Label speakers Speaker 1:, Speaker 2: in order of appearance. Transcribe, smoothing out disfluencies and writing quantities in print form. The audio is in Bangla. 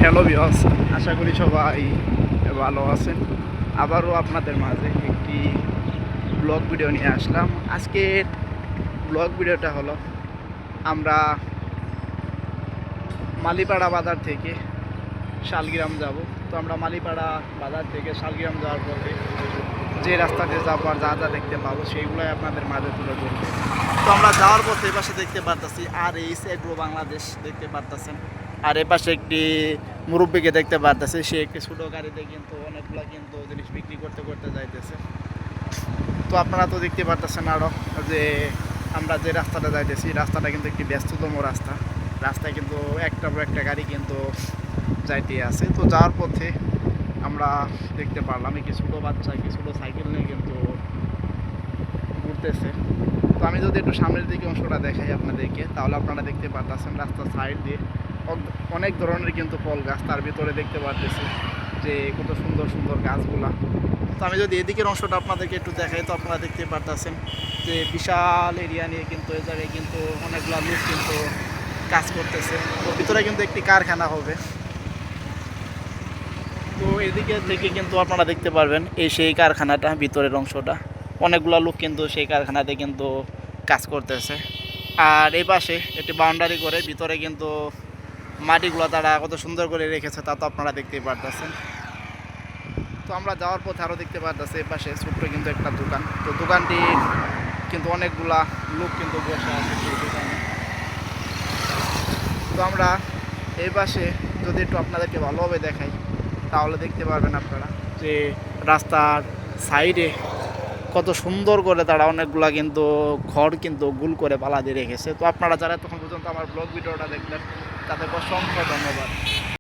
Speaker 1: হ্যালো ভিউয়ার্স, আশা করি সবাই ভালো আছেন। আবারও আপনাদের মাঝে একটি ব্লগ ভিডিও নিয়ে আসলাম। আজকের ব্লগ ভিডিওটা হলো আমরা মালিপাড়া বাজার থেকে শালগ্রাম যাব। তো আমরা মালিপাড়া বাজার থেকে শালগ্রাম যাওয়ার পথে যে রাস্তাতে যাবো আর যা যা দেখতে পাবো সেইগুলোই আপনাদের মাঝে তুলে ধরবো। তো আমরা যাওয়ার পথে এই পাশে দেখতে পারতেছি আর এই এগ্রো বাংলাদেশ দেখতে পারতেছেন, আর এ পাশে একটি মুরব্বীকে দেখতে পারতেছে, সে একটি ছোটো গাড়িতে কিন্তু অনেকগুলো কিন্তু জিনিস বিক্রি করতে করতে যাইতেছে। তো আপনারা তো দেখতে পারতেছেন আরও যে আমরা যে রাস্তাটা যাইতেছি রাস্তাটা কিন্তু একটি ব্যস্ততম রাস্তা। রাস্তায় কিন্তু একটা পর একটা গাড়ি কিন্তু যাইতে আছে। তো যাওয়ার পথে আমরা দেখতে পারলাম একটি ছোটো বাচ্চা একটি ছোটো সাইকেল নিয়ে কিন্তু ঘুরতেছে। তো আমি যদি একটু সামনের দিকে অংশটা দেখাই আপনাদেরকে, তাহলে আপনারা দেখতে পারতেছেন রাস্তার সাইড দিয়ে অনেক ধরনের কিন্তু ফল গাছ, তার ভিতরে দেখতে পারতেছি যে কত সুন্দর সুন্দর গাছগুলা। তো আমি যদি এদিকের অংশটা আপনাদেরকে একটু দেখাই, তো আপনারা দেখতে পারতেছেন যে বিশাল এরিয়া নিয়ে কিন্তু এই জায়গায় কিন্তু অনেকগুলো লোক কিন্তু কাজ করতেছে। তো ভিতরে কিন্তু একটি কারখানা হবে। তো এদিকে থেকে কিন্তু আপনারা দেখতে পারবেন এই সেই কারখানাটা, ভিতরের অংশটা অনেকগুলো লোক কিন্তু সেই কারখানাতে কিন্তু কাজ করতেছে। আর এই পাশে একটি বাউন্ডারি করে ভিতরে কিন্তু মাটিগুলো তারা কত সুন্দর করে রেখেছে তা তো আপনারা দেখতেই পারতেছেন। তো আমরা যাওয়ার পথে আরও দেখতে পারতেছি এই পাশে ছোট্ট কিন্তু একটা দোকান। তো দোকানটি কিন্তু অনেকগুলা লোক কিন্তু বসে আছে সেই দোকানে। তো আমরা এই পাশে যদি একটু আপনাদেরকে ভালোভাবে দেখাই, তাহলে দেখতে পারবেন আপনারা যে রাস্তার সাইডে কত সুন্দর করে তারা অনেকগুলা কিন্তু ঘর কিন্তু গুল করে পালা দিয়ে রেখেছে। তো আপনারা যারা তখন পর্যন্ত আমার ব্লগ ভিডিওটা দেখলেন তাদের অসংখ্য ধন্যবাদ।